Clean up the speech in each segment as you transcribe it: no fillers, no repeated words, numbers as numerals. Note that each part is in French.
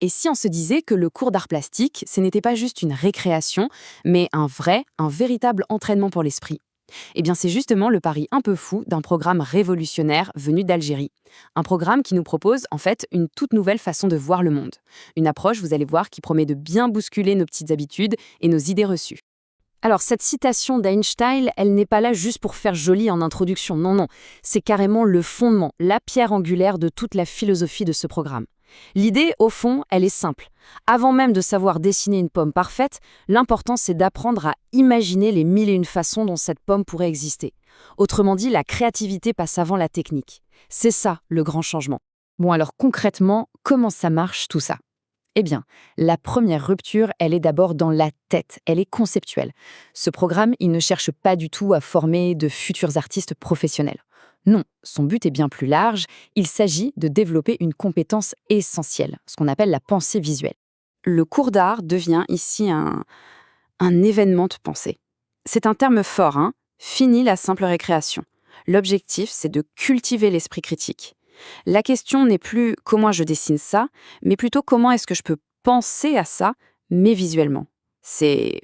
Et si on se disait que le cours d'art plastique, ce n'était pas juste une récréation, mais un véritable entraînement pour l'esprit? Eh bien, c'est justement le pari un peu fou d'un programme révolutionnaire venu d'Algérie. Un programme qui nous propose, en fait, une toute nouvelle façon de voir le monde. Une approche, vous allez voir, qui promet de bien bousculer nos petites habitudes et nos idées reçues. Alors, cette citation d'Einstein, elle n'est pas là juste pour faire joli en introduction. Non, non. C'est carrément le fondement, la pierre angulaire de toute la philosophie de ce programme. L'idée, au fond, elle est simple. Avant même de savoir dessiner une pomme parfaite, l'important c'est d'apprendre à imaginer les mille et une façons dont cette pomme pourrait exister. Autrement dit, la créativité passe avant la technique. C'est ça, le grand changement. Bon alors concrètement, comment ça marche tout ça? Eh bien, la première rupture, elle est d'abord dans la tête, elle est conceptuelle. Ce programme, il ne cherche pas du tout à former de futurs artistes professionnels. Non, son but est bien plus large, il s'agit de développer une compétence essentielle, ce qu'on appelle la pensée visuelle. Le cours d'art devient ici un événement de pensée. C'est un terme fort, hein. Fini la simple récréation. L'objectif, c'est de cultiver l'esprit critique. La question n'est plus comment je dessine ça, mais plutôt comment est-ce que je peux penser à ça, mais visuellement. C'est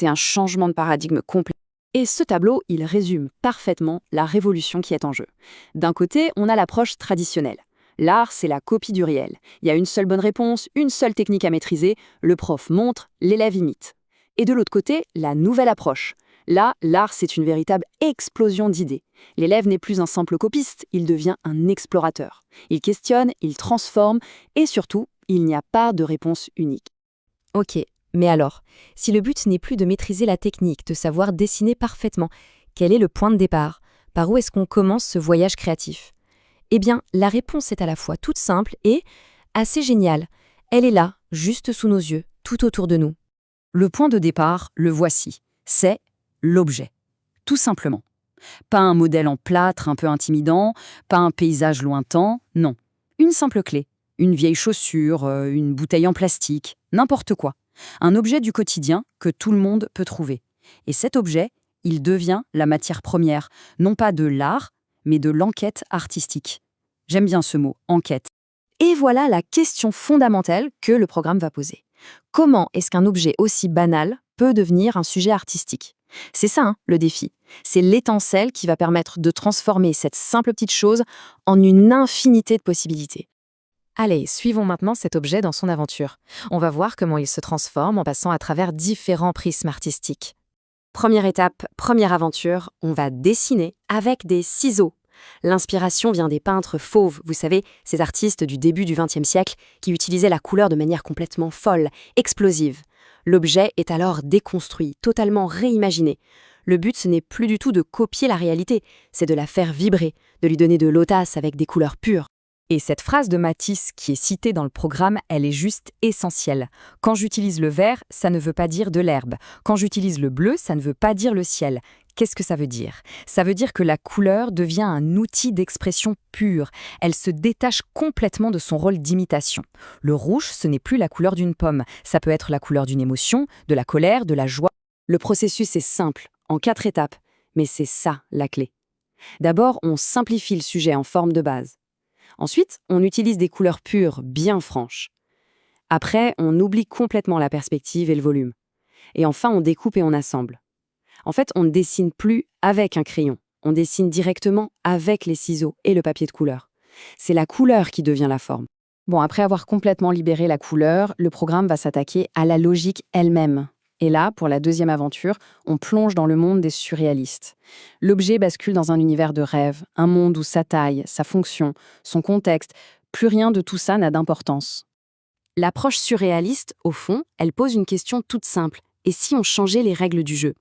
un changement de paradigme complet. Et ce tableau, il résume parfaitement la révolution qui est en jeu. D'un côté, on a l'approche traditionnelle. L'art, c'est la copie du réel. Il y a une seule bonne réponse, une seule technique à maîtriser, le prof montre, l'élève imite. Et de l'autre côté, la nouvelle approche. Là, l'art, c'est une véritable explosion d'idées. L'élève n'est plus un simple copiste, il devient un explorateur. Il questionne, il transforme, et surtout, il n'y a pas de réponse unique. Ok, mais alors, si le but n'est plus de maîtriser la technique, de savoir dessiner parfaitement, quel est le point de départ? Par où est-ce qu'on commence ce voyage créatif? Eh bien, la réponse est à la fois toute simple et assez géniale. Elle est là, juste sous nos yeux, tout autour de nous. Le point de départ, le voici. C'est l'objet. Tout simplement. Pas un modèle en plâtre un peu intimidant, pas un paysage lointain, non. Une simple clé, une vieille chaussure, une bouteille en plastique, n'importe quoi. Un objet du quotidien que tout le monde peut trouver. Et cet objet, il devient la matière première, non pas de l'art, mais de l'enquête artistique. J'aime bien ce mot, enquête. Et voilà la question fondamentale que le programme va poser. Comment est-ce qu'un objet aussi banal peut devenir un sujet artistique? C'est ça, hein, le défi. C'est l'étincelle qui va permettre de transformer cette simple petite chose en une infinité de possibilités. Allez, suivons maintenant cet objet dans son aventure. On va voir comment il se transforme en passant à travers différents prismes artistiques. Première étape, première aventure, on va dessiner avec des ciseaux. L'inspiration vient des peintres fauves, vous savez, ces artistes du début du XXe siècle qui utilisaient la couleur de manière complètement folle, explosive. L'objet est alors déconstruit, totalement réimaginé. Le but, ce n'est plus du tout de copier la réalité, c'est de la faire vibrer, de lui donner de l'audace avec des couleurs pures. Et cette phrase de Matisse qui est citée dans le programme, elle est juste essentielle. Quand j'utilise le vert, ça ne veut pas dire de l'herbe. Quand j'utilise le bleu, ça ne veut pas dire le ciel. Qu'est-ce que ça veut dire? Ça veut dire que la couleur devient un outil d'expression pure. Elle se détache complètement de son rôle d'imitation. Le rouge, ce n'est plus la couleur d'une pomme. Ça peut être la couleur d'une émotion, de la colère, de la joie. Le processus est simple, en 4 étapes, mais c'est ça la clé. D'abord, on simplifie le sujet en forme de base. Ensuite, on utilise des couleurs pures, bien franches. Après, on oublie complètement la perspective et le volume. Et enfin, on découpe et on assemble. En fait, on ne dessine plus avec un crayon. On dessine directement avec les ciseaux et le papier de couleur. C'est la couleur qui devient la forme. Bon, après avoir complètement libéré la couleur, le programme va s'attaquer à la logique elle-même. Et là, pour la deuxième aventure, on plonge dans le monde des surréalistes. L'objet bascule dans un univers de rêve, un monde où sa taille, sa fonction, son contexte, plus rien de tout ça n'a d'importance. L'approche surréaliste, au fond, elle pose une question toute simple. Et si on changeait les règles du jeu?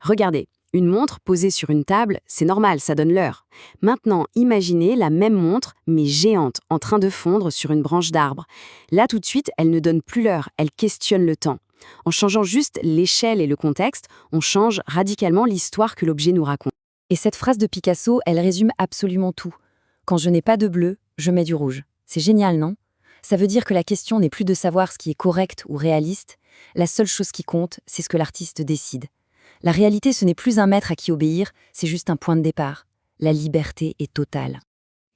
Regardez, une montre posée sur une table, c'est normal, ça donne l'heure. Maintenant, imaginez la même montre, mais géante, en train de fondre sur une branche d'arbre. Là, tout de suite, elle ne donne plus l'heure, elle questionne le temps. En changeant juste l'échelle et le contexte, on change radicalement l'histoire que l'objet nous raconte. Et cette phrase de Picasso, elle résume absolument tout. Quand je n'ai pas de bleu, je mets du rouge. C'est génial, non? Ça veut dire que la question n'est plus de savoir ce qui est correct ou réaliste. La seule chose qui compte, c'est ce que l'artiste décide. La réalité, ce n'est plus un maître à qui obéir, c'est juste un point de départ. La liberté est totale.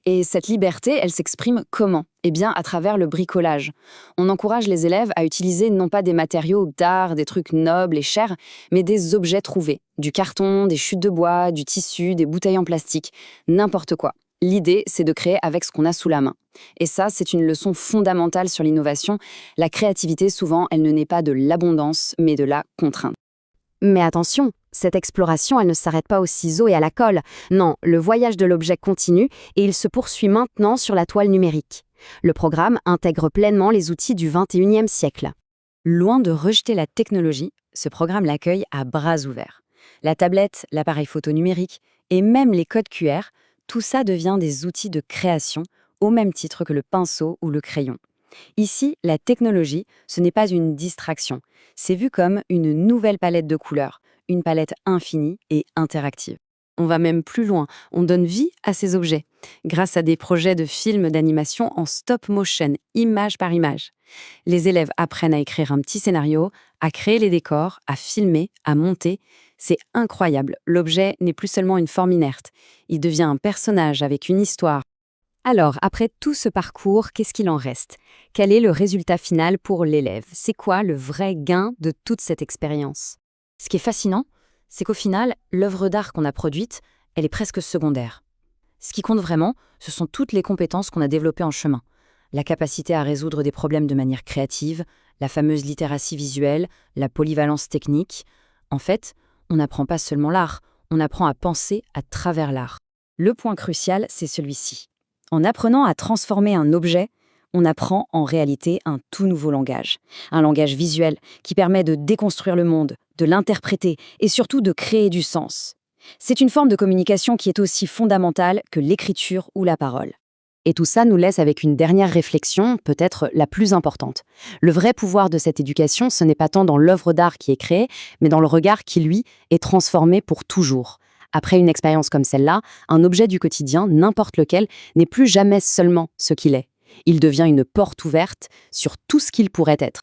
Et cette liberté, elle s'exprime comment? Eh bien, à travers le bricolage. On encourage les élèves à utiliser non pas des matériaux d'art, des trucs nobles et chers, mais des objets trouvés. Du carton, des chutes de bois, du tissu, des bouteilles en plastique, n'importe quoi. L'idée, c'est de créer avec ce qu'on a sous la main. Et ça, c'est une leçon fondamentale sur l'innovation. La créativité, souvent, elle ne naît pas de l'abondance, mais de la contrainte. Mais attention, cette exploration, elle ne s'arrête pas aux ciseaux et à la colle. Non, le voyage de l'objet continue et il se poursuit maintenant sur la toile numérique. Le programme intègre pleinement les outils du XXIe siècle. Loin de rejeter la technologie, ce programme l'accueille à bras ouverts. La tablette, l'appareil photo numérique et même les codes QR, tout ça devient des outils de création au même titre que le pinceau ou le crayon. Ici, la technologie, ce n'est pas une distraction, c'est vu comme une nouvelle palette de couleurs, une palette infinie et interactive. On va même plus loin, on donne vie à ces objets, grâce à des projets de films d'animation en stop motion, image par image. Les élèves apprennent à écrire un petit scénario, à créer les décors, à filmer, à monter. C'est incroyable, l'objet n'est plus seulement une forme inerte, il devient un personnage avec une histoire. Alors, après tout ce parcours, qu'est-ce qu'il en reste? Quel est le résultat final pour l'élève? C'est quoi le vrai gain de toute cette expérience? Ce qui est fascinant, c'est qu'au final, l'œuvre d'art qu'on a produite, elle est presque secondaire. Ce qui compte vraiment, ce sont toutes les compétences qu'on a développées en chemin. La capacité à résoudre des problèmes de manière créative, la fameuse littératie visuelle, la polyvalence technique. En fait, on n'apprend pas seulement l'art, on apprend à penser à travers l'art. Le point crucial, c'est celui-ci. En apprenant à transformer un objet, on apprend en réalité un tout nouveau langage. Un langage visuel qui permet de déconstruire le monde, de l'interpréter et surtout de créer du sens. C'est une forme de communication qui est aussi fondamentale que l'écriture ou la parole. Et tout ça nous laisse avec une dernière réflexion, peut-être la plus importante. Le vrai pouvoir de cette éducation, ce n'est pas tant dans l'œuvre d'art qui est créée, mais dans le regard qui, lui, est transformé pour toujours. Après une expérience comme celle-là, un objet du quotidien, n'importe lequel, n'est plus jamais seulement ce qu'il est. Il devient une porte ouverte sur tout ce qu'il pourrait être.